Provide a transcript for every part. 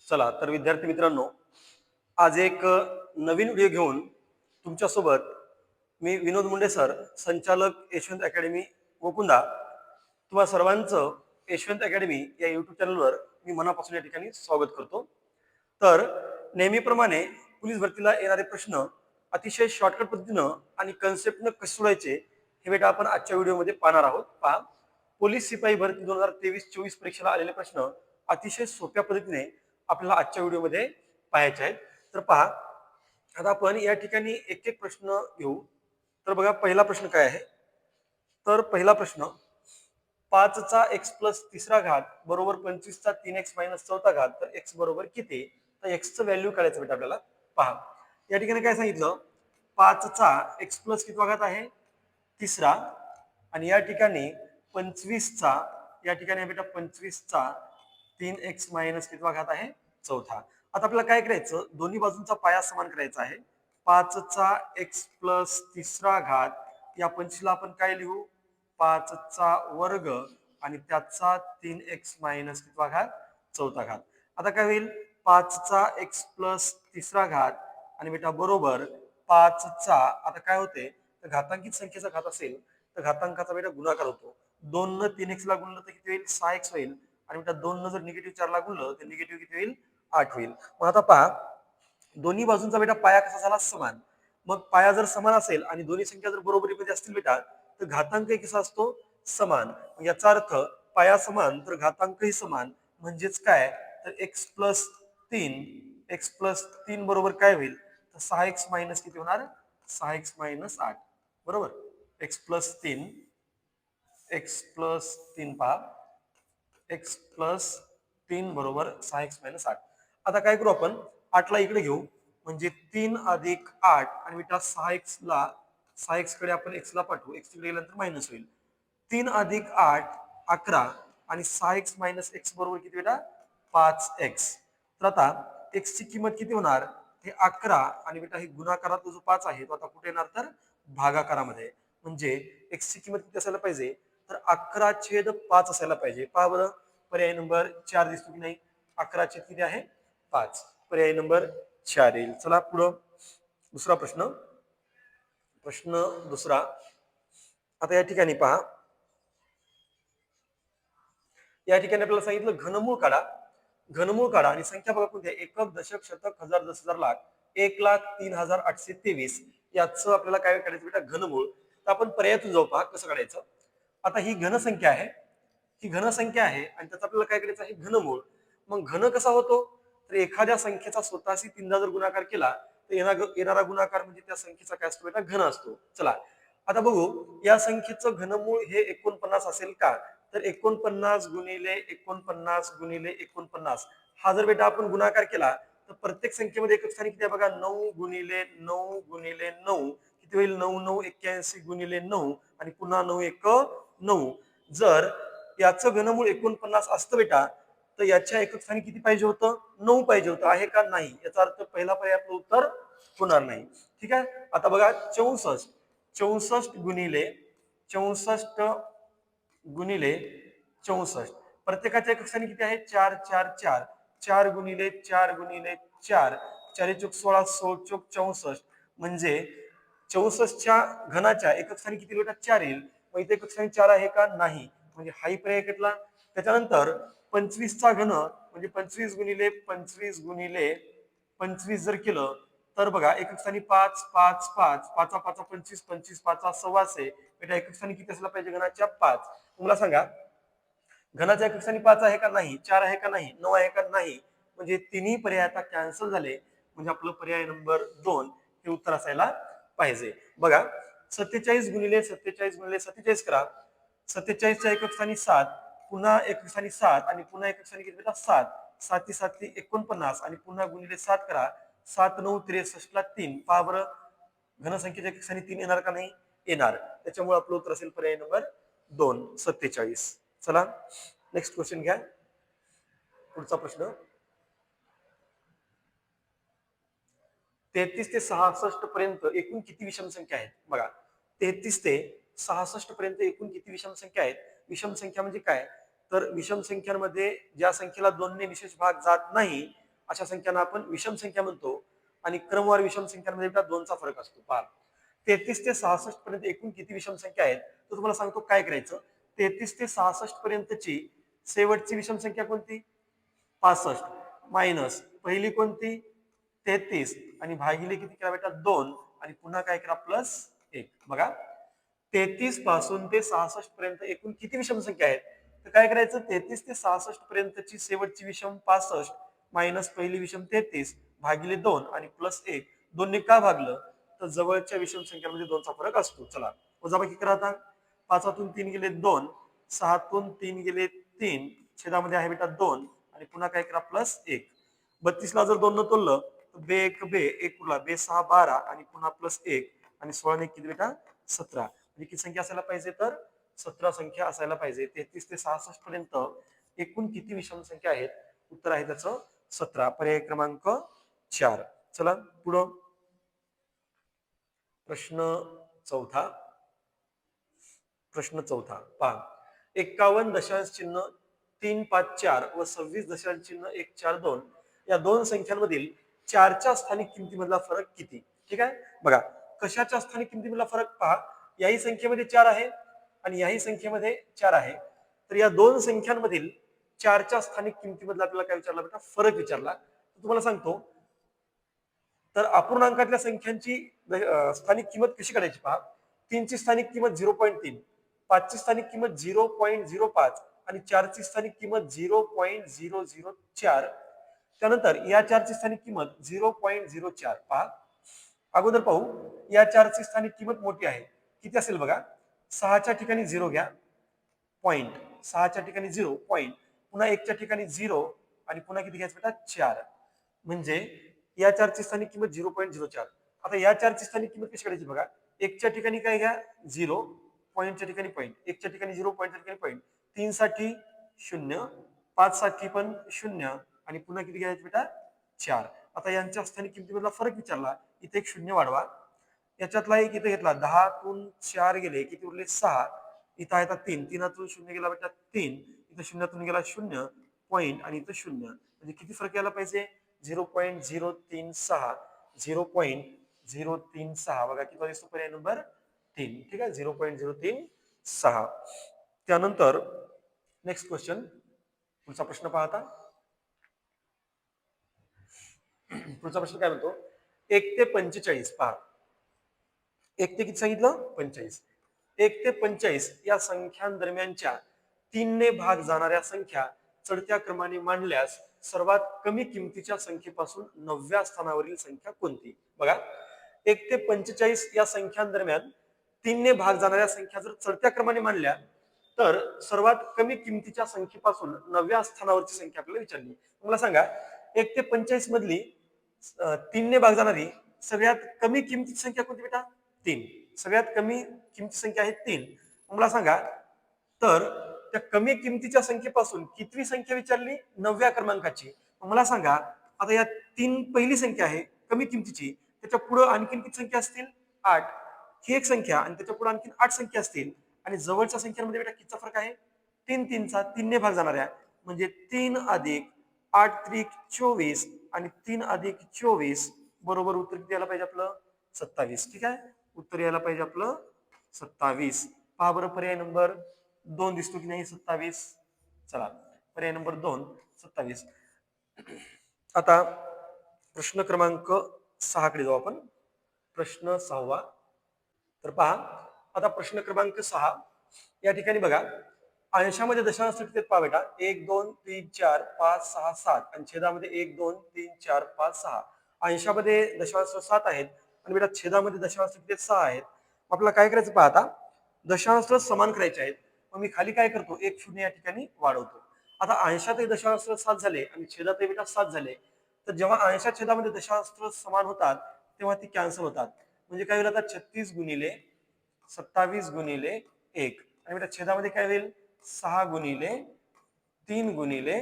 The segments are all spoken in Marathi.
चला तर विद्यार्थी मित्रांनो, आज एक नवीन व्हिडिओ घेऊन तुमच्यासोबत मी विनोद मुंडे सर, संचालक यशवंत अकॅडमी मुकुंदा, तुम्हा सर्वांचं यशवंत अकॅडमी या युट्यूब चॅनलवर मी मनापासून या ठिकाणी स्वागत करतो. तर नेहमीप्रमाणे पोलीस भरतीला येणारे प्रश्न अतिशय शॉर्टकट पद्धतीनं आणि कन्सेप्टनं कसे सोडायचे हे बेटा आपण आजच्या व्हिडिओमध्ये पाहणार आहोत. पहा, पोलीस शिपाई भरती 2023-24 परीक्षेला आलेले प्रश्न अतिशय सोप्या पद्धतीने आपल्याला आजच्या व्हिडिओमध्ये पाहायचे आहेत. तर पहा, आता आपण या ठिकाणी एक एक प्रश्न घेऊ. तर बघा, पहिला प्रश्न काय आहे. तर पहिला प्रश्न, 5चा x प्लस तिसरा घात बरोबर 25चा 3x मायनस चौथा घात, तर x बरोबर किती? तर एक्सचं व्हॅल्यू काढायचं बेटा आपल्याला. पहा, या ठिकाणी काय सांगितलं, 5चा x प्लस कितवा घात आहे? तिसरा. आणि या ठिकाणी 25चा, या ठिकाणी बेटा 25चा 3x मायनस कितवा घात आहे? चौथा. आता आपल्याला काय करायचं, दोन्ही बाजूंचा पाया समान करायचा आहे. 5चा x प्लस तिसरा घात, या 25ला आपण काय लिहू? 5चा वर्ग आणि त्याचा 3x मायनस कितवा घात? चौथा घात. आता काय होईल, 5चा x प्लस तिसरा घात आणि बेटा बरोबर 5चा, आता काय होते, तर घातांकित संख्येचा घात असेल तर घातांकाचा बेटा गुणाकार होतो. 2 न 3x ला गुणलं तर किती होईल? 6x होईल. आणि बेटा 2 न जर निगेटिव्ह 4 ला गुणलं तर निगेटिव्ह किती होईल? 8 होईल. मग आता पहा, दोन्ही बाजूंचा बेटा पाया कसा झाला? समान. मग पाया जर समान असेल आणि दोन्ही संख्या जर बरोबरीमध्ये असतील बेटा, तर घातांक कसा असतो? समान. याचा अर्थ पाया समान तर घातांकही समान. म्हणजेच काय, तर x प्लस 3 बरोबर काय होईल? तर 6x मायनस किती होणार? 6x minus 8. बरोबर. x प्लस 3 पहा, x प्लस 3 बरोबर 6x मायनस 8. आता काय करू आपण, 8 ला इकडे घेऊ, म्हणजे 3 अधिक 8 आणि बेटा 6x कडे आपण x ला पाठवू, x तिकडे गेल्यानंतर मायनस होईल. 3 अधिक 8 11 आणि 6x मायनस x बरोबर किती बेटा? 5x. तर आता x ची किंमत किती होणार? हे 11 आणि बेटा हे गुणाकारात जो 5 आहे तो आता कुठे येणार? तर भागाकारामध्ये. म्हणजे x ची किंमत किती असायला पाहिजे? तर 11/5 असायला पाहिजे. पहा बरं, पर्याय नंबर 4 दिसतो की नाही? 11 किती आहे? 5. पर्याय नंबर 4 येईल. चला पुढं दुसरा प्रश्न. प्रश्न दुसरा, आता या ठिकाणी पहा, या ठिकाणी आपल्याला सांगितलं घनमूळ काढा. घनमूळ काढा आणि संख्या बघा कोणत्या? एकक, दशक, शतक, हजार, 10,000, लाख. 1,03,823 याचं आपल्याला काय काढायचं बेटा? घनमूळ. तर आपण पर्यायातून जाऊ, पहा कसं काढायचं. आता ही घनसंख्या आहे, ही घनसंख्या आहे आणि त्याचा आपल्याला काय करायचं आहे? घनमूळ. मग घन कसा होतो? तर एखाद्या संख्येचा स्वतःशी 3दा जर गुणाकार केला तर येणारा गुणाकार म्हणजे त्या संख्येचा काय असतो बेटा? घन असतो. चला आता बघू, या संख्येचं घनमूळ हे 49 असेल का? तर 49 गुणिले 49 गुणिले 49 हा जर बेटा आपण गुणाकार केला तर प्रत्येक संख्येमध्ये एकक स्थानी किती आहे बघा? 9 गुणिले 9 गुणिले 9 किती होईल? 9 9 81 गुणिले 9 आणि पुन्हा 9 1 9. जर याचं घनमूळ 49 असतं बेटा, तर याच्या एकक स्थानी किती पाहिजे होतं? 9 पाहिजे होतं. आहे का? नाही. याचा अर्थ पहिला पर्याय आपलं उत्तर होणार नाही. ठीक आहे. आता बघा 64 गुणिले 64 प्रत्येकाच्या एकक स्थानी किती आहे? 4 4 4. 4 गुणिले 4 गुणिले 4 4 चोक 16 16 चोक 64 म्हणजे 64च्या घनाच्या एकक स्थानी किती बेटा? 4 येईल. मग इथे एकक स्थानी 4 आहे का? नाही. म्हणजे हाही पर्याय कटला. त्याच्यानंतर 25चा घन म्हणजे 25 गुणिले 25 गुणिले 25 जर केलं तर बघा एकक स्थानी 5 5 5 5 5 25 25 5 16 बेटा एकक स्थानी किती असला पाहिजे? घनाच्या 5. तुम्हाला सांगा, घनाच्या एकक स्थानी 5 आहे का? नाही. 4 आहे का? नाही. 9 आहे का? नाही. म्हणजे तिन्ही पर्याय आता कॅन्सल झाले. म्हणजे आपलं पर्याय नंबर 2 हे उत्तर असायला पाहिजे. बघा 47 गुणिले 47 गुणिले 47 करा. 47च्या एकक स्थानी 7, पुन्हा एकक स्थानी 7 आणि पुन्हा एकक स्थानी किती बेटा? 7. 7 7 49 आणि पुन्हा गुणिले 7 करा. 7 9 63 ला 3. पहा बरं, घनसंख्येच्या एकक स्थानी 3 येणार का? नाही येणार. त्याच्यामुळे आपलं उत्तर असेल पर्याय नंबर 2 47. चला नेक्स्ट क्वेश्चन घ्या. पुढचा प्रश्न, 33 ते 66 पर्यंत एकूण किती विषम संख्या आहेत? बघा 33 ते 66 पर्यंत एकूण किती विषम संख्या आहेत? विषम संख्या म्हणजे काय? तर विषम संख्यांमध्ये ज्या संख्येला 2 ने विशेष भाग जात नाही अशा संख्यांना आपण विषम संख्या म्हणतो आणि क्रमवार विषम संख्यांमध्ये बेटा 2चा फरक असतो. पहा 33 ते 66 पर्यंत एकूण किती विषम संख्या आहेत तर तुम्हाला सांगतो काय करायचं. 33 ते 66 पर्यंतची शेवटची विषम संख्या कोणती 65 मायनस पहिली कोणती 33 आणि भागिले किती करा बेटा 2 आणि पुन्हा काय करा प्लस 1. बघा 33 पासून ते 66 पर्यंत एकूण किती विषम संख्या आहेत तर काय करायचं 33 ते 66 पर्यंतची शेवटची विषम 65 मायनस पहिली विषम 33 भागिले 2 आणि प्लस 1. 2 ने का भागलं तर जवळच्या विषम संख्यांमध्ये 2चा फरक असतो. चला वजाबाकी करा आता. 5तून 3 गेले 2, 6तून 3 गेले 3, छेदामध्ये आहे बेटा 2 आणि पुन्हा काय करा प्लस 1. 32 ला जर 2 न तोललं तर बे 1 बे 1 उरला बे 6 12 आणि पुन्हा प्लस 1 आणि 16 ने किती बेटा 17. म्हणजे किती संख्या असायला पाहिजे तर 17 संख्या असायला पाहिजे. 33 ते 66 पर्यंत एकूण किती विषम संख्या आहेत उत्तर आहे त्याचं 17. पर्याय क्रमांक 4. चला पुढं प्रश्न चौथा. पहा 51 दशांश चिन्ह 354 व 26 दशांश चिन्ह 142 या दोन संख्यांमधील चारच्या स्थानिक किमतीमधला फरक किती. ठीक आहे बघा कशाच्या स्थानिक किमतीमधला फरक पहा. याही संख्येमध्ये 4 आहे आणि याही संख्येमध्ये 4 आहे. तर या दोन संख्यांमधील चारच्या स्थानिक किमतीमधला आपल्याला काय विचारला बेटा फरक विचारला. तुम्हाला सांगतो तर अपूर्णांकातल्या संख्यांची स्थानिक किंमत कशी काढायची पहा. 3 ची स्थानिक किंमत 0.3, 5 ची स्थानिक किंमत 0.05 आणि 4 ची स्थानिक किंमत 0.004. त्यानंतर या 4 ची स्थानिक किंमत 0.04. पहा अगोदर पाहू या 4 ची स्थानिक किंमत मोठी आहे किती असेल बघा. 6च्या ठिकाणी 0 घ्या पॉइंट, 6च्या ठिकाणी 0 पॉइंट, पुन्हा 1च्या ठिकाणी 0 आणि पुन्हा किती घ्यायचं बेटा 4. म्हणजे या 4 ची स्थानिक किंमत 0.04. आता या 4 ची स्थानिक किंमत कशी काढायची बघा. 1च्या ठिकाणी काय घ्या 0 पॉइंटच्या ठिकाणी पॉइंट, 1च्या ठिकाणी 0 पॉइंटच्या ठिकाणी पॉइंट, 3 साठी 0, 5 साठी पण 0 आणि पुन्हा किती घ्यायचं बेटा 4. आता यांच्या स्थानिक किमतीमधला फरक विचारला. इथे एक 0 वाढवा. याच्यातला एक इथे घेतला 10तून 4 गेले किती उरले 6. इथं आहे 3, 3तून 0 गेला बेटा 3, इथं 0तून गेला 0 पॉइंट आणि इथं 0. म्हणजे किती फरक यायला पाहिजे 0.036, 0.036. बघा किती दिसतो पर्याय नंबर 3. ठीक आहे 0.036. त्यानंतर नेक्स्ट क्वेश्चन पुढचा प्रश्न पाहता. पुढचा प्रश्न काय म्हणतो 1 ते 45. पहा 1 ते किती सांगितलं 45. 1 ते 45 या संख्यांदरम्यानच्या 3 ने भाग जाणाऱ्या संख्या चढत्या क्रमाने मांडल्यास सर्वात कमी किमतीच्या संख्येपासून 9व्या स्थानावरील संख्या कोणती. बघा 1 ते 45 या संख्यांदरम्यान 3 ने भाग जाणाऱ्या संख्या जर चढत्या क्रमाने मांडल्या तर सर्वात कमी किमतीच्या संख्येपासून 9व्या स्थानावरची संख्या आपल्याला विचारली. मला सांगा 1 ते 45 मधली 3 ने भाग जाणारी सगळ्यात कमी किमतीची संख्या कोणती बेटा 3. सगळ्यात कमी किमती संख्या आहे 3. मला सांगा तर त्या कमी किमतीच्या संख्येपासून कितवी संख्या विचारली 9व्या क्रमांकाची. मला सांगा आता या 3 पहिली संख्या आहे कमी किमतीची त्याच्या पुढे आणखीन किती संख्या असतील 8. ही एक संख्या आणि त्याच्या पुढे आणखीन 8 संख्या असतील आणि जवळच्या संख्यांमध्ये बेटा कितीचा फरक आहे 3 3चा 3 ने भाग जाणाऱ्या म्हणजे 3 अधिक 8 त्रिक 24 आणि 3 अधिक 24 बरोबर उत्तर किती यायला पाहिजे आपलं 27. ठीक आहे उत्तर यायला पाहिजे आपलं 27. पहा बरं पर्याय नंबर 2 दिसतो की नाही 27. चला पर्याय नंबर 2 27. आता प्रश्न क्रमांक 6 कडे जाऊ आपण. प्रश्न 6वा. तर पहा आता प्रश्न क्रमांक 6 या ठिकाणी बघा अंशामध्ये दशांश किती पहा बेटा 1 2 3 4 5 6 7 आणि छेदामध्ये 1 2 3 4 5 6. अंशामध्ये दशांश 7 आहेत आणि बेटा छेदामध्ये दशांश किती 6 आहेत. आपल्याला काय करायचं पहा आता दशांश समान करायचे आहेत. मग मी खाली काय करतो 1 0 या ठिकाणी वाढवतो. आता अंशातही दशांश 7 झाले आणि छेदातही बेटा 7 झाले. तर जेव्हा अंशात छेदामध्ये दशांश समान होतात तेव्हा ती कॅन्सल होतात. म्हणजे काय होईल आता 36 गुणिले 27 गुणिले 1 आणि बेटा छेदामध्ये काय होईल 6 गुणिले 3 गुणिले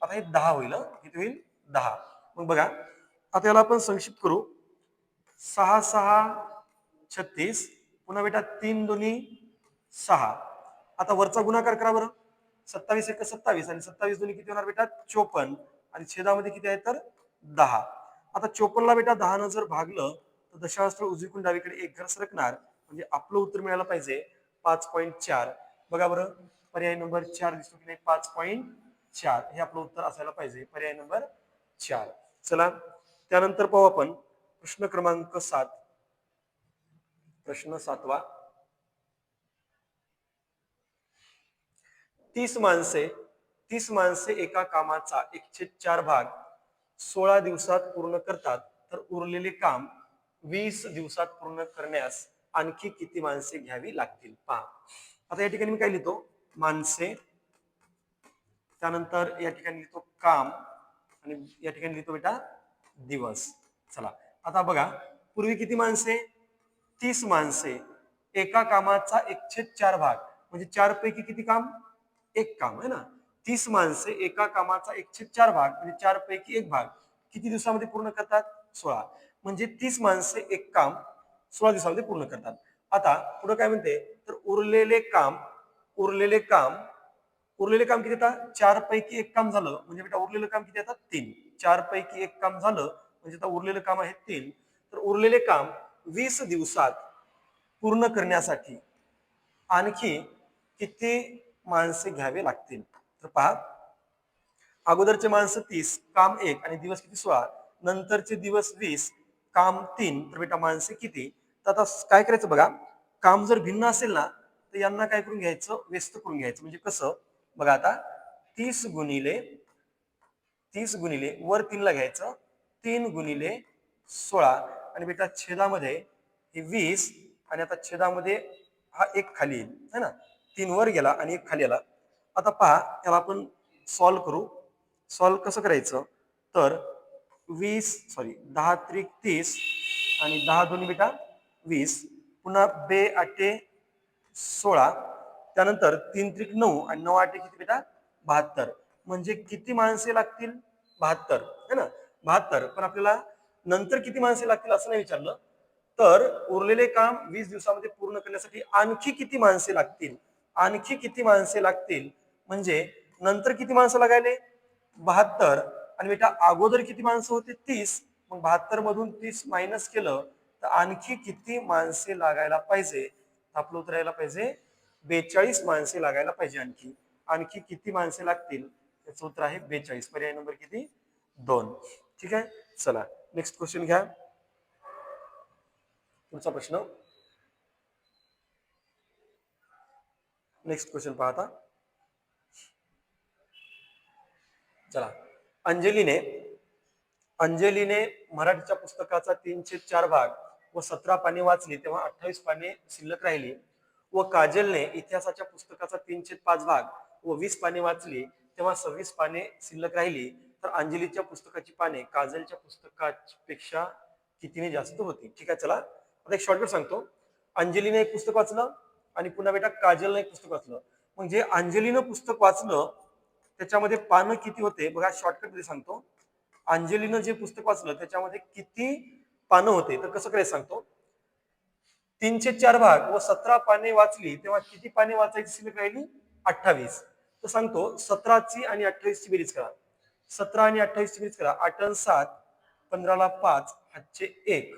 आता हे 10 होईल. किती होईल 10. मग बघा आता याला आपण संक्षिप्त करू 6 6 36 पुन्हा बेटा 3 दोन्ही 6. आता वरचा गुणाकार करा बरं 27 1 27 आणि 27 दोन्ही किती होणार बेटा 54 आणि छेदामध्ये किती आहे तर 10. आता 54 ला बेटा 10 न जर भागलं तर दशांश स्थळ उजवीकडून डावीकडे एक घर सरकणार, म्हणजे आपलं उत्तर मिळायला पाहिजे 5.4. बघा बरं, पर्याय नंबर 4 दिसतो की नाही, 5.4 हे आपलं उत्तर असायला पाहिजे, पर्याय नंबर 4. चला त्यानंतर पाहू आपण प्रश्न क्रमांक 7. प्रश्न 7वा. 30 माणसे एका कामाचा 1/4 भाग 16 दिवसात पूर्ण करतात, तर उरलेले काम 20 दिवसात पूर्ण करण्यास आणखी किती माणसे घ्यावी लागतील पहा. आता या ठिकाणी मी काय लिहितो, माणसे, त्यानंतर या ठिकाणी लिहितो काम, आणि या ठिकाणी लिहितो बेटा दिवस. चला आता बघा, पूर्वी किती माणसे, 30 माणसे एका कामाचा 1/4 भाग, म्हणजे 4 पैकी किती काम, एक काम आहे ना. 30 माणसे एका कामाचा 1/4 भाग म्हणजे 4 पैकी एक भाग किती दिवसामध्ये पूर्ण करतात, 16. म्हणजे 30 माणसे एक काम 16 दिवसामध्ये पूर्ण करतात. आता पुढे काय म्हणते, तर उरलेले काम किती येतात, 4 पैकी एक काम झालं म्हणजे बेटा उरलेलं काम किती येतात, 3. 4 पैकी एक काम झालं म्हणजे आता उरलेलं काम आहे 3. तर उरलेले काम 20 दिवसात पूर्ण करण्यासाठी आणखी किती माणसे घ्यावे लागतील. तर पहा, अगोदरचे माणसं 30, काम 1 आणि दिवस किती 16, नंतरचे दिवस 20, काम 3, तर बेटा माणसे किती. तर आता काय करायचं बघा, काम जर भिन्न असेल ना तर यांना काय करून घ्यायचं, व्यस्त करून घ्यायचं. म्हणजे कसं बघा, आता 30 गुणिले वर 3 ला घ्यायचं, 3 गुणिले 16, आणि बेटा छेदामध्ये हे 20, आणि आता छेदामध्ये हा एक खाली येईल है ना, 3 वर गेला आणि एक खाली आला. आता पहा, याला आपण सॉल्व्ह करू. सॉल्व्ह कसं करायचं, तर 10 त्रिक 30 आणि 10 दोन्ही बेटा 20, पुन्हा 2 8 16, त्यानंतर 3 त्रिक 9 आणि 9 8 किती बेटा 72. म्हणजे किती माणसे लागतील, 72 है ना, 72. पण आपल्याला नंतर किती माणसे लागतील असं नाही विचारलं, तर उरलेले काम 20 दिवसामध्ये पूर्ण करण्यासाठी आणखी किती माणसे लागतील, म्हणजे नंतर किती माणसं लागायले, 72. आणि बेटा अगोदर किती माणसं होते, 30. मग 72 मधून 30 मायनस केलं तर आणखी किती माणसे लागायला पाहिजे, आपलं उत्तर यायला पाहिजे 42 माणसे लागायला पाहिजे. आणखी किती माणसे लागतील, त्याचं उत्तर आहे 42, पर्याय नंबर किती, 2. ठीक आहे. चला नेक्स्ट क्वेश्चन घ्या, पुढचा प्रश्न. नेक्स्ट क्वेश्चन पाहता. चला, अंजलीने मराठीच्या पुस्तकाचा 3/4 भाग व 17 पाने वाचली तेव्हा 28 पाने शिल्लक राहिली, व काजलने इतिहासाच्या पुस्तकाचा 3/5 भाग व 20 पाने वाचली तेव्हा 26 पाने शिल्लक राहिली, तर अंजलीच्या पुस्तकाची पाने काजलच्या पुस्तकापेक्षा कितीने जास्त होती. ठीक आहे. चला आता एक शॉर्टकट सांगतो. अंजलीने एक पुस्तक वाचलं आणि पुन्हा बेटा काजलने एक पुस्तक वाचलं. म्हणजे अंजलीनं पुस्तक वाचलं त्याच्यामध्ये पानं किती होते बघा, शॉर्टकट मध्ये सांगतो. अंजलीनं जे पुस्तक वाचलं त्याच्यामध्ये किती पानं होते, तर कसं करायचं सांगतो. 3/4 भाग व 17 पाने वाचली तेव्हा किती पाने वाचायची शिल्लक राहिली, 28. तर सांगतो 17ची आणि 28ची बेरीज करा. 17 आणि 28ची बेरीज करा, 8 आणि 7, 15 ला 5, 5चे 1,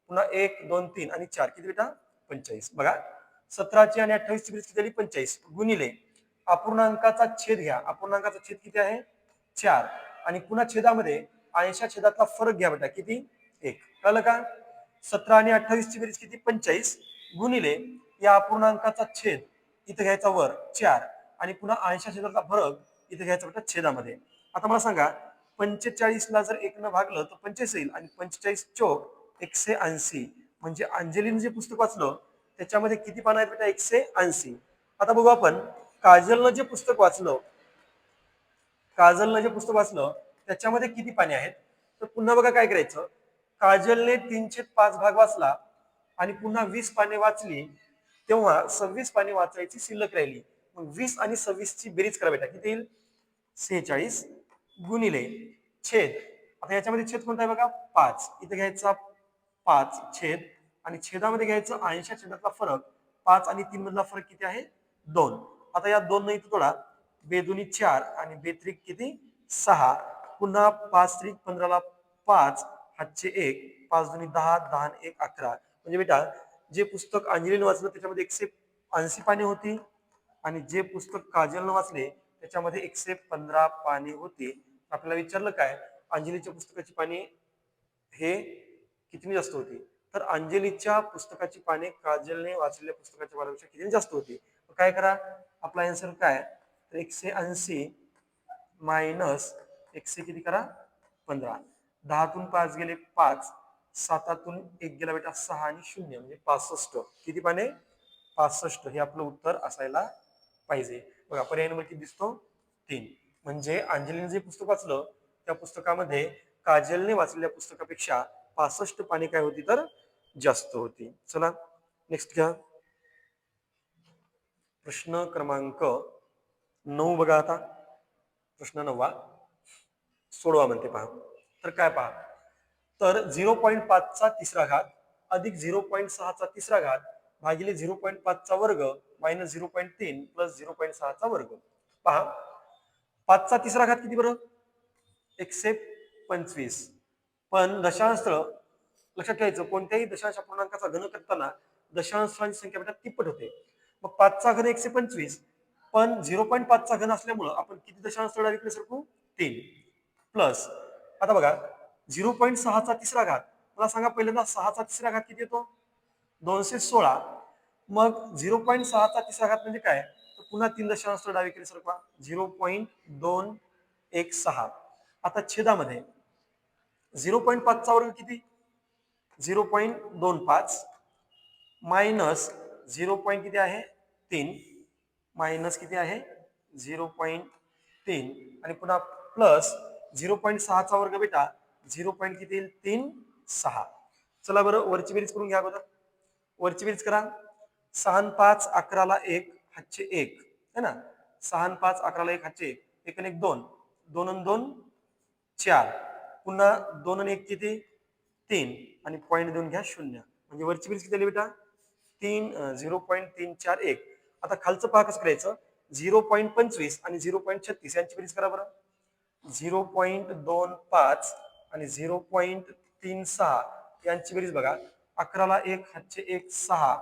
पुन्हा 1 2 3 आणि 4 किती बेटा 45. बघा 17ची आणि 28ची बेरीज किती झाली, 45, गुणिले अपूर्णांकाचा छेद घ्या. अपूर्णांकाचा छेद किती आहे, 4, आणि पुन्हा छेदामध्ये अंशा छेदातला फरक घ्या बेटा, किती, 1. कळलं का. 17 आणि 28 ची बेरीज किती, 45, गुणिले या अपूर्णांकाचा छेद इथे घ्यायचा वर 4, आणि पुन्हा अंशा छेदातला फरक इथे घ्यायचा बेटा छेदामध्ये. आता मला सांगा 45 ला जर 1 न भागलं तर 45 येईल, आणि 45 चोक 180. म्हणजे अंजलीने जे पुस्तक वाचलं त्याच्यामध्ये किती पानं आहेत बेटा, 180. आता बघू आपण काजलनं जे पुस्तक वाचलं त्याच्यामध्ये किती पाने आहेत. तर पुन्हा बघा काय करायचं, काजलने 3/5 भाग वाचला आणि पुन्हा 20 पाने वाचली तेव्हा 26 पाने वाचायची शिल्लक राहिली. मग 20 आणि 26 ची बेरीज करा बेटा, किती येईल, 46, गुणिले छेद. आता याच्यामध्ये छेद कोणता आहे बघा, 5, इथे घ्यायचा 5 छेद, आणि छेदामध्ये घ्यायचं अंशा छेदातला फरक, 5 आणि 3 मधला फरक किती आहे, 2. आता या 2 इथे थोडा, 2 दूनी 4 आणि 2 त्रिक किती 6, पुन्हा 5 त्रिक 15 ला 5 हातचे 1, 5 दुनी 10, 10 आणि 1 11. म्हणजे बेटा जे पुस्तक अंजलीने वाचलं त्याच्यामध्ये 180 पाने होती आणि जे पुस्तक काजलनं वाचले त्याच्यामध्ये 115 पाने होती. आपल्याला विचारलं काय, अंजलीच्या पुस्तकाची पाने हे किती जास्त होती? तर अंजलीच्या पुस्तकाची पाने काजलने वाचलेल्या पुस्तकाच्या पानापेक्षा किती जास्त होती? काय करा, आपला आन्सर काय, तर 180 मायनस 100 किती करा 15. 10तून 5 गेले 5, 7तून 1 गेला बेटा 6 आणि 0 म्हणजे 65. किती पाने? 65. हे आपलं उत्तर असायला पाहिजे. बघा पर्याय नंबर किती दिसतो? 3. म्हणजे अंजलीने जे पुस्तक वाचलं त्या पुस्तकामध्ये काजलने वाचलेल्या पुस्तकापेक्षा 65 पाने काय होती तर जास्त होती. चला नेक्स्ट घ्या. प्रश्न क्रमांक 9 बघा आता. प्रश्न 9 सोडवा म्हणते पहा. तर काय पहा, तर 0.5 चा तिसरा घात अधिक 0.6 चा तिसरा घात भागिले 0.5 चा वर्ग मायनस 0.3 प्लस 0.6 चा वर्ग. पहा 5 चा तिसरा घात किती बरं? 125. पण दशांश लक्षात ठेवायचं, कोणत्याही दशांश अपूर्णांकाचा घन करताना दशांशांची संख्या बेटा तिप्पट होते. मग 5 चा घन 125, पण 0.5 चा घन असल्यामुळं आपण किती दशांश डावीकडे सरकू? 3 प्लस. आता बघा 0.6 चा तिसरा घात, मला सांगा पहिल्यांदा 6 चा तिसरा घात किती येतो? 216. मग 0.6 चा तिसरा घात म्हणजे काय, तर पुन्हा 3 दशांश डावीकडे सरकवा 0.216. आता छेदामध्ये 0.5 चा वर्ग किती? 0.25 मायनस 0. किती आहे 3 मायनस किती आहे 0.3 आणि पुन्हा प्लस 0.6 चा वर्ग बेटा 0. किती येईल 3 6. चला बरं वरची बेरीज करून घ्या अगोदर. वरची बेरीज करा. 6 आणि 5 11 ला 1 हातचे 1 है ना. 6 आणि 5 11 ला 1 हातचे 1, 1 आणि 1 2, 2 आणि 2 4, पुन्हा 2 आणि 1 किती 3 आणि पॉईंट देऊन घ्या 0. म्हणजे वरची बेरीज किती आली बेटा 0.341. आता खालचं पहा कसं करायचं, 0.25 आणि 0.36 यांची बेरीज करा बरं. 0.25 आणि 0.36 यांची बेरीज बघा. 11 ला 1 हातचे 1 6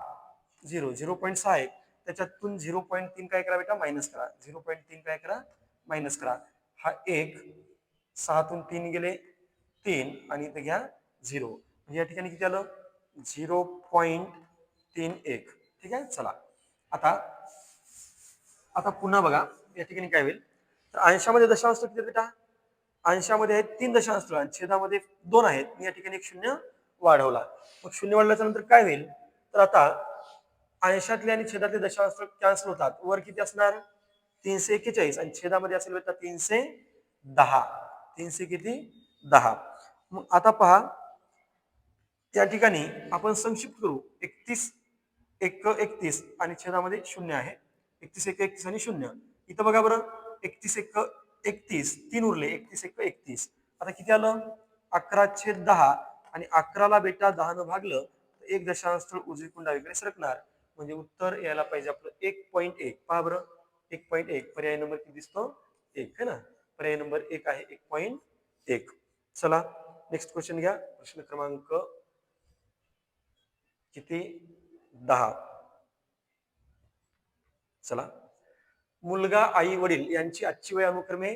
0 0.61 त्याच्यातून 0.3 काय करा बेटा मायनस करा. 0.3 काय करा मायनस करा. हा 1 6तून 3 गेले 3 आणि इथे घ्या 0. म्हणजे या ठिकाणी किती आलं 0.31. ठीक आहे. चला आता आता पुन्हा बघा या ठिकाणी काय होईल, तर अंशामध्ये दशांश किती बेटा, अंशामध्ये आहेत 3 दशांश आणि छेदामध्ये 2 आहेत. मी या ठिकाणी एक शून्य वाढवला. मग शून्य वाढल्याच्या नंतर काय होईल, तर आता अंशातले आणि छेदातले दशांश कॅन्सल होतात. वर किती असणार 341 आणि छेदामध्ये असेल बेटा 310. 300 किती 10. मग आता पहा त्या ठिकाणी आपण संक्षिप्त करू. 31 1 31 आणि छेदामध्ये 0 आहे. 31 1 31 आणि 0. इथं बघा बरं 31 1 31 3 उरले 31 1 31. आता किती आलं 11/10 आणि 11 ला बेटा 10 न भागलं तर 1 दशांश स्थळ उजवीकडून डावीकडे सरकणार. म्हणजे उत्तर यायला पाहिजे आपलं 1.1. पहा बरं 1.1 पर्याय नंबर किती दिसतो 1 है ना. पर्याय नंबर 1 आहे 1.1. चला नेक्स्ट क्वेश्चन घ्या. प्रश्न क्रमांक किती 10. चला मुलगा आई वडील यांची आजची वय अनुक्रमे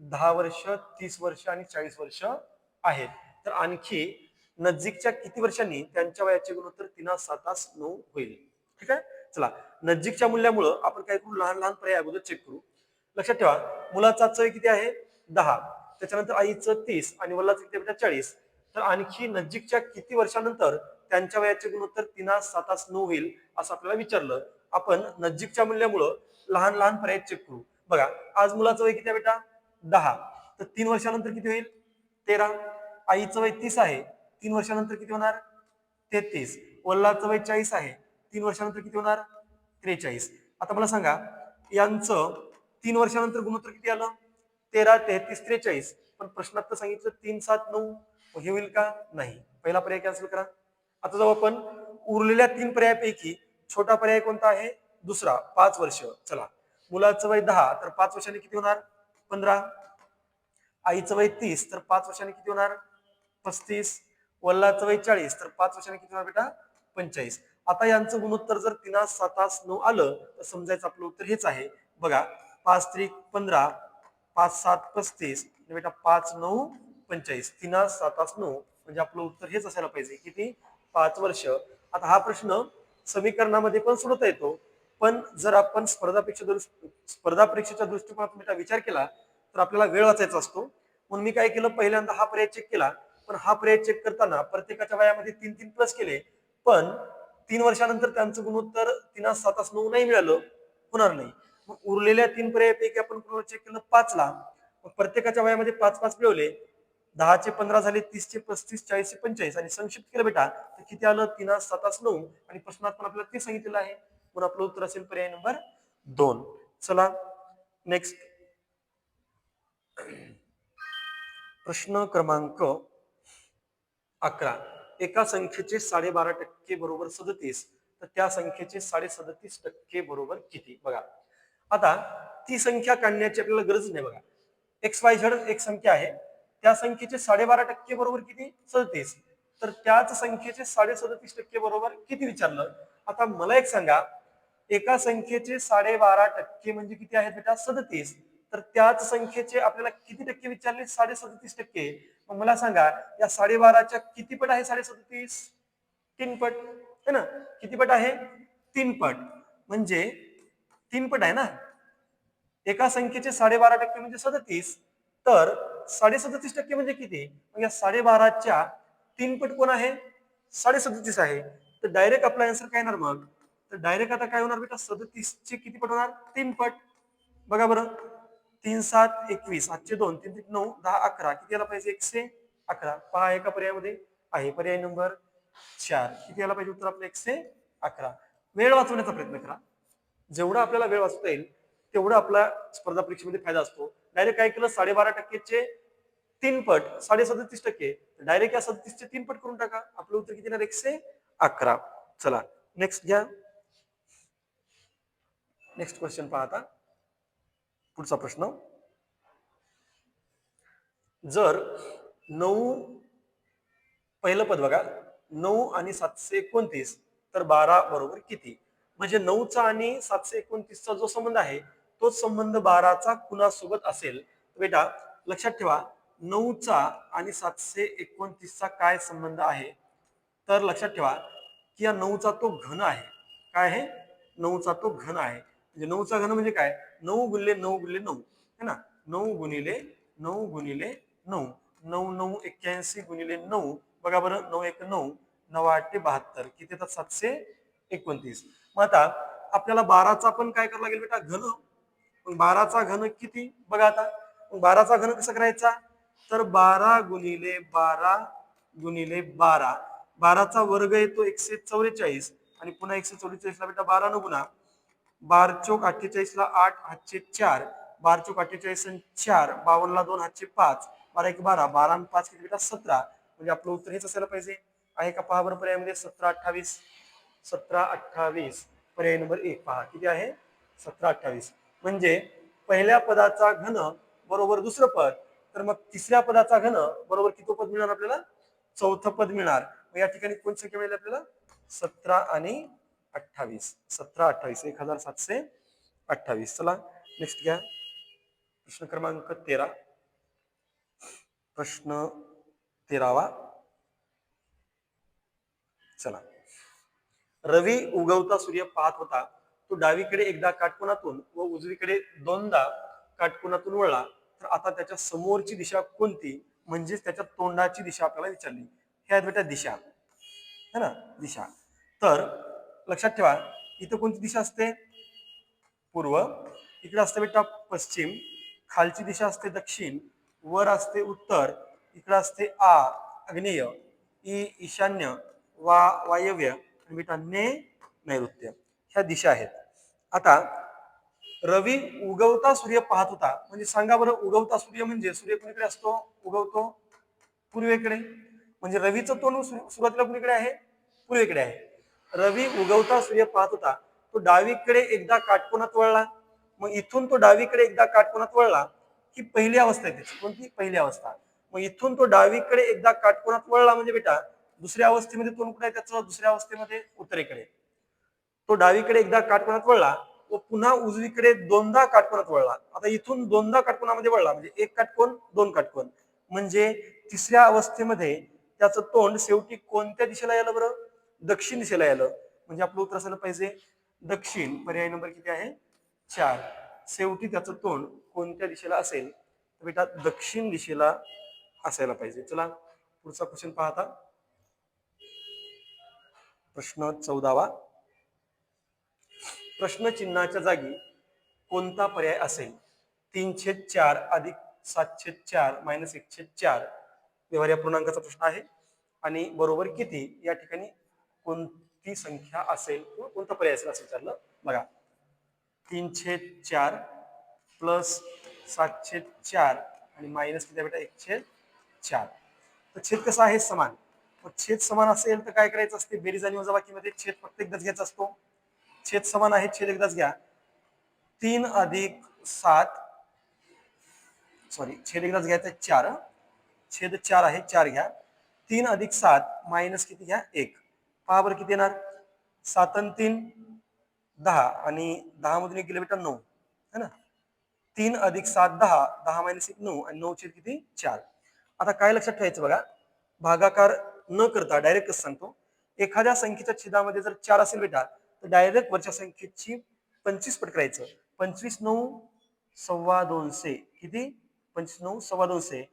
10 वर्ष 30 वर्ष आणि 40 वर्ष आहेत. तर आणखी नजीकच्या किती वर्षांनी त्यांच्या वयाचे गुणोत्तर 3 7 9 होईल. ठीक आहे. चला नजीकच्या मूल्यामुळं आपण काय करू, लहान लहान पर्याय अगोदर चेक करू. लक्षात ठेवा मुलाचा वय किती आहे 10, त्याच्यानंतर आईचं 30 आणि वडिलांचं किती बेटा 40. तर आणखी नजीकच्या किती वर्षानंतर त्यांच्या वयाचे गुणोत्तर 3 7 9 होईल असं आपल्याला विचारलं. आपण नजीकच्या मूल्यामुळं लहान लहान पर्याय चेक करू. बघा आज मुलाचं वय किती आहे बेटा 10, तर 3 वर्षानंतर किती होईल 13. आईचं वय 30 आहे, 3 वर्षानंतर किती होणार 33. वडिलांचं वय 40 आहे, 3 वर्षानंतर किती होणार 43. आता मला सांगा यांचं 3 वर्षानंतर गुणोत्तर किती आलं 13 33 43. पण प्रश्नात तर सांगितलं 3 7 9. हे होईल का नाही. पहिला पर्याय कॅन्सल करा. आता जाऊ आपण उरलेल्या 3 पर्यायापैकी छोटा पर्याय कोणता आहे दुसरा 5 वर्ष. चला मुलाचं वय 10 तर 5 वर्षांनी किती होणार 15. आईचं वय 30 तर 5 वर्षांनी किती होणार 35, वल्ला 44, तर 5 वर्षांनी किती होणार बेटा 45. आता यांचं गुणोत्तर जर 3 7 9 आलं तर समजायचं आपलं उत्तर हेच आहे. बघा 5 त्रिक 15, 5 7 35, बेटा 5 9 45, 3 7 9, म्हणजे आपलं उत्तर हेच असायला पाहिजे किती 5 वर्ष. आता हा प्रश्न समीकरणामध्ये पण सोडवता येतो, पण जर आपण स्पर्धा परीक्षेच्या दृष्टिकोनातून विचार केला तर आपल्याला वेळ वाचायचा असतो. म्हणून मी काय केलं, पहिल्यांदा हा पर्याय चेक केला, पण हा पर्याय चेक करताना प्रत्येकाच्या वयामध्ये 3 प्लस केले, पण 3 वर्षानंतर त्यांचं गुणोत्तर 3 7 9 नाही मिळालं, होणार नाही. मग उरलेल्या 3 पर्यायापैकी आपण चेक केलं 5 ला, मग प्रत्येकाच्या वयामध्ये 5 मिळवले, 10 चे 15 झाले, 30 चे 35, 40 चे 45, आणि संक्षिप्त केलं बेटा तर किती आलं 3 7 9, आणि प्रश्नात पण आपल्याला ते सांगितलेलं आहे, म्हणून आपलं उत्तर असेल पर्याय नंबर 2. चला नेक्स्ट प्रश्न क्रमांक 11. एका संख्येचे 12.5% बरोबर 37, तर त्या संख्येचे 37.5% बरोबर किती? बघा आता ती संख्या काढण्याची आपल्याला गरज नाही. बघा XYZ एक संख्या आहे, त्या संख्येचे 12.5% बरोबर किती 37, तर त्याच संख्येचे 37.5% बरोबर किती विचारलं. आता मला एक सांगा, एका संख्येचे 12.5% म्हणजे किती आहेत बेटा 37, तर त्याच संख्येचे आपल्याला किती टक्के विचारले 37.5%. मग मला सांगा या 12.5च्या किती पट आहे 37? 3 पट है ना. किती पट आहे 3 पट, म्हणजे 3 पट आहे ना. एका संख्येचे 12.5% म्हणजे 37, तर 37.5% म्हणजे किती, मग या 12.5च्या 3 पट कोण आहे 37 आहे, तर डायरेक्ट आपला आन्सर काय येणार मग, तर डायरेक्ट आता काय होणार बेटा 37 चे किती पट होणार 3 पट. बघा बरं 3 7 21, 8 2 3 3 9 10 11, किती यायला पाहिजे 111. पहा एका पर्यायामध्ये आहे पर्याय नंबर 4, किती यायला पाहिजे उत्तर आपलं 111. वेळ वाचवण्याचा प्रयत्न करा, जेवढा आपल्याला वेळ वाचता येईल तेवढा आपला स्पर्धा परीक्षेमध्ये फायदा असतो. डायरेक्ट काय केलं 12.5%चे 3 पट 37.5%, डायरेक्ट या 37 चे 3 पट करून टाका, आपलं उत्तर किती येणार 111. चला नेक्स्ट घ्या. नेक्स्ट क्वेश्चन पहा. आता पुढचा प्रश्न, जर 9 पहिलं पद बघा 9 आणि 729, तर 12 बरोबर किती. म्हणजे 9चा आणि 729चा जो संबंध आहे तोच संबंध 12चा कुणासोबत असेल. बेटा लक्षात ठेवा 9चा आणि 729चा काय संबंध आहे, तर लक्षात ठेवा की या 9चा तो घन आहे. काय आहे 9चा तो घन आहे, म्हणजे 9चा घन म्हणजे काय 9 गुणिले 9 गुणिले 9 है ना. 9 गुणिले 9 गुणिले 9, 9 9 81 गुणिले 9, बघा बरं 9 1 9, 9 8 72, किती येतात 729. मग आता आपल्याला 12चा पण काय करावं लागेल बेटा घन. मग 12चा घन किती बघा आता, मग 12चा घन कसं करायचा, तर 12 गुणिले 12 गुणिले 12, 12चा वर्ग येतो 144, आणि पुन्हा 144 ला बेटा 12 न गुणा, 12 चोक 48 ला 8 हातचे 4, 12 चोक 48 4, 52 ला 2 हातचे 5, 12 1 12, 12 आणि 5 किती बेटा 17, म्हणजे आपलं उत्तर हेच असायला पाहिजे. आहे का पहा बरं पर्यायामध्ये 17 28, 17 28, पर्याय नंबर 1 पहा किती आहे 17 28. म्हणजे पहिल्या पदाचा घन बरोबर दुसरं पद, तर मग तिसऱ्या पदाचा घन बरोबर किती पद मिळणार आपल्याला चौथं पद मिळणार. मग या ठिकाणी कोणती संख्या मिळेल आपल्याला 17 आणि 28, 17 28 1728. चला नेक्स्ट घ्या. प्रश्न क्रमांक 13. प्रश्न 13वा. चला, रवी उगवता सूर्य पाहत होता. तो डावीकडे एकदा काटकोनातून व उजवीकडे दोनदा काटकोनातून वळला, तर आता त्याच्या समोरची दिशा कोणती, म्हणजेच त्याच्या तोंडाची दिशा आपल्याला विचारली. हे आहेत बेटा दिशा है ना, दिशा. तर लक्षात ठेवा इथं कोणती दिशा असते पूर्व, इकडे असते बेटा पश्चिम, खालची दिशा असते दक्षिण, वर असते उत्तर, इकडे असते आग्नेय, ईशान्य, वायव्य, आणि बेटा नैऋत्य. ह्या दिशा आहेत. आता रवी उगवता सूर्य पाहत होता, म्हणजे सांगा बरं उगवता सूर्य म्हणजे सूर्य कुणीकडे असतो उगवतो पूर्वेकडे, म्हणजे रवीचं तोंड सुरुवातीला कुणीकडे आहे पूर्वेकडे आहे. रवी उगवता सूर्य पाहत होता, तो डावीकडे एकदा काटकोनात वळला, मग इथून तो डावीकडे एकदा काटकोनात वळला की पहिली अवस्था आहे त्याची कोणती पहिली अवस्था. मग इथून तो डावीकडे एकदा काटकोनात वळला म्हणजे बेटा दुसऱ्या अवस्थेमध्ये तोंड कुठे आहे त्याचं, दुसऱ्या अवस्थेमध्ये उत्तरेकडे. तो डावीकडे एकदा काटकोनात वळला व पुन्हा उजवीकडे दोनदा काटकोनात वळला. आता इथून दोनदा काटकोनामध्ये वळला म्हणजे एक काटकोन दोन काटकोन, म्हणजे तिसऱ्या अवस्थेमध्ये त्याचं तोंड शेवटी कोणत्या दिशेला यायला बरं, दक्षिण दिशेला यायला. म्हणजे आपलं उत्तर असायला पाहिजे दक्षिण. पर्याय नंबर किती आहे 4. शेवटी त्याचं तोंड कोणत्या दिशेला असेल तर बेटा दक्षिण दिशेला असायला पाहिजे. चला पुढचा क्वेश्चन पाहता. प्रश्न 14वा. प्रश्न चिन्हाच्या जागी कोणता पर्याय असेल? 3/4 अधिक 7/4 मायनस 1/4 व्यवहार्य पूर्णांकाचा प्रश्न आहे आणि बरोबर किती या ठिकाणी कोणती संख्या असेल किंवा कोणता पर्याय असेल असं विचारलं बघा. 3/4 प्लस 7/4 आणि मायनस किती बेटा 1/4. तर छेद कसा आहे समान. मग छेद समान असेल तर काय करायचं असते, बेरीज आणि वजाबाकीमध्ये छेद फक्त एकदाच घ्यायचा असतो. छेद समान आहे, छेद एकदाच घ्या. 3 अधिक 7 सॉरी छेद एकदाच घ्यायचा 4. छेद 4 आहे 4 घ्या. 3 अधिक 7 मायनस किती घ्या 1. पहा बरं किती येणार, 7 आणि 3 10 आणि 10 मधून एक गेले बेटा 9 है ना. 3 अधिक 7 10, 10 मायनस 1 9 आणि 9 छेद किती 4. आता काय लक्षात ठेवायचं बघा, भागाकार न करता डायरेक्ट सांगतो. एखाद्या संख्येच्या छेदामध्ये जर 4 असेल बेटा तर डायरेक्ट वरच्या संख्येची 25 पट करायचं. 25 9 सव्वा 200 किती 25 9 सव्वा 200.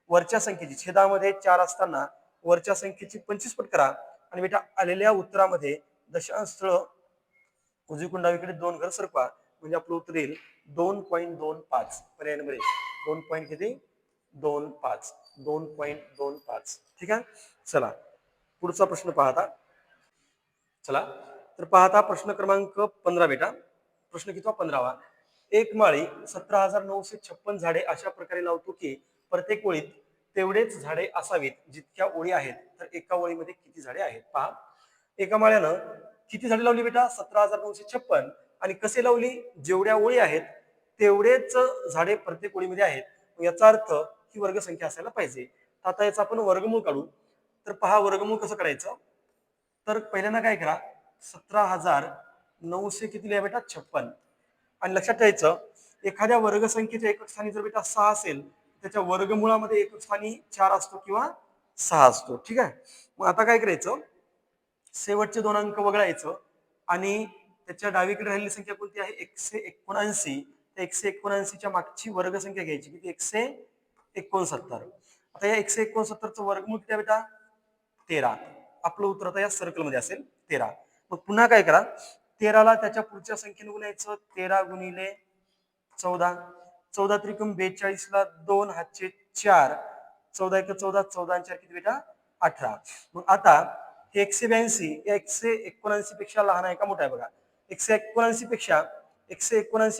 वरच्या संख्येची छेदामध्ये 4 असताना वरच्या संख्येची 25 पट करा आणि बेटा आलेल्या उत्तरामध्ये दशांश स्थळ उजवीकडून डावीकडे 2 घर सरकवा म्हणजे आपलं उत्तर येईल 2.25. पर्याय नंबर 1 2. किती 25 2.25. ठीक आहे. चला पुढचा प्रश्न पाहता. चला तर पाहता प्रश्न क्रमांक 15 बेटा. प्रश्न किती 15वा. एक माळी 17,956 झाडे अशा प्रकारे लावतो की प्रत्येक ओळीत तेवढेच झाडे असावीत जितक्या ओळी आहेत, तर एका ओळीमध्ये किती झाडे आहेत. पहा एका माळ्यानं किती झाडे लावली बेटा 17,956. आणि कसे लावली, जेवढ्या ओळी आहेत तेवढेच झाडे प्रत्येक ओळीमध्ये आहेत. याचा अर्थ ही वर्गसंख्या असायला पाहिजे. आता याचा आपण वर्गमूळ काढू. तर पहा वर्गमूळ कसं करायचं. तर पहिल्यांदा काय करा 17,900 किती लिहा बेटा 56. आणि लक्षात ठेवायचं एखाद्या वर्गसंख्येच्या एकक स्थानी जर बेटा 6 असेल त्याच्या वर्गमुळामध्ये एकक स्थानी 4 असतो किंवा 6 असतो. ठीक आहे. मग आता काय करायचं, शेवटचे 2 अंक वगळायचं आणि त्याच्या डावीकडे राहिलेली संख्या कोणती आहे 179. त्या 179 च्या मागची वर्गसंख्या घ्यायची किती 169. आता या 169चं वर्गमूळ किती आहे बेटा 13. आपलं उत्तर आता या सर्कल मध्ये असेल 13. मग पुन्हा काय करा 13ला त्याच्या पुढच्या संख्येने गुणायचं 13 गुणिले 14. 14 त्रिकम 42 ला 2 हातचे 4. 14 1 14 14 आणि 4 किती बेटा 18. मग आता हे 182 या 179 पेक्षा लहान आहे का मोठा आहे बघा. 179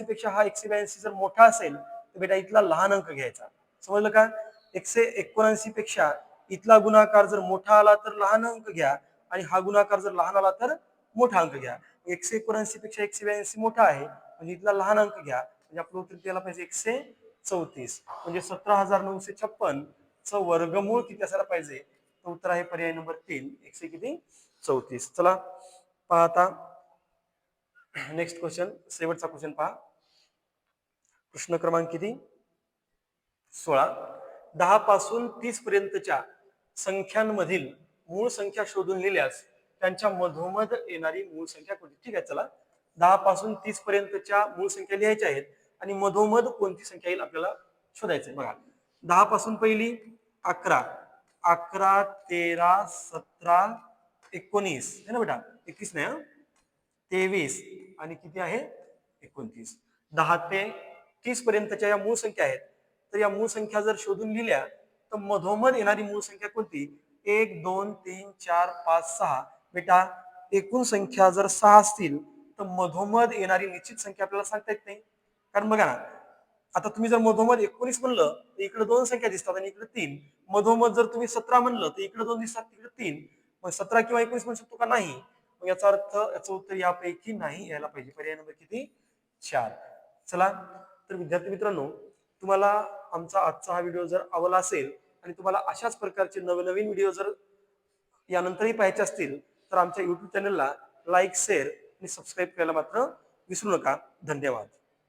पेक्षा हा 182 जर मोठा असेल तर बेटा इथला लहान अंक घ्यायचा. समजलं का. 179 पेक्षा इथला गुणाकार जर मोठा आला तर लहान अंक घ्या आणि हा गुणाकार जर लहान आला तर मोठा अंक घ्या. 179 पेक्षा 182 मोठा आहे म्हणजे इथला लहान अंक घ्या म्हणजे आपलं उत्तर द्यायला पाहिजे 134. म्हणजे 17,956 चं वर्गमूळ किती असायला पाहिजे, तर उत्तर आहे पर्याय नंबर 3 134. चला पाहता नेक्स्ट क्वेश्चन, शेवटचा क्वेश्चन पहा. प्रश्न क्रमांक किती 16. 10 पासून 30 पर्यंतच्या संख्यांमधील मूळ संख्या शोधून लिहिल्यास त्यांच्या मधोमध येणारी मूळ संख्या कोणती. ठीक आहे. चला 10 पासून 30 पर्यंतच्या मूळ संख्या लिहायच्या आहेत आणि मधोमध कोणती संख्या येईल आपल्याला शोधायचंय. बघा 10 पासून पहिली 11 11 13 17 19 है ना बेटा 21 नाही 23 आणि किती आहे 29. 10 ते 30 पर्यंतच्या या मूळ संख्या आहेत. तर या मूळ संख्या जर शोधून लिहिल्या तर मधोमध येणारी मूळ संख्या कोणती 1 2 3 4 5 6. बेटा एकूण संख्या जर 6 असतील तर मधोमध येणारी निश्चित संख्या आपल्याला सांगता येत नाही. कारण बघा ना आता तुम्ही जर मधोमध 19 म्हणलं तर इकडे 2 संख्या दिसतात आणि इकडे 3. मधोमध जर तुम्ही 17 म्हणलं तर इकडे 2 दिसतात तिकडे 3. मग 17 किंवा 19 म्हणू शकतो का नाही. मग याचा अर्थ याचं उत्तर यापैकी नाही यायला पाहिजे. पर्याय नंबर किती 4. चला तर विद्यार्थी मित्रांनो तुम्हाला आमचा आजचा हा व्हिडिओ जर आवडला असेल आणि तुम्हाला अशाच प्रकारचे नवनवीन व्हिडिओ जर यानंतरही पाहायचे असतील तर आमच्या युट्यूब चॅनलला लाईक, शेअर आणि सबस्क्राईब करायला मात्र विसरू नका. धन्यवाद.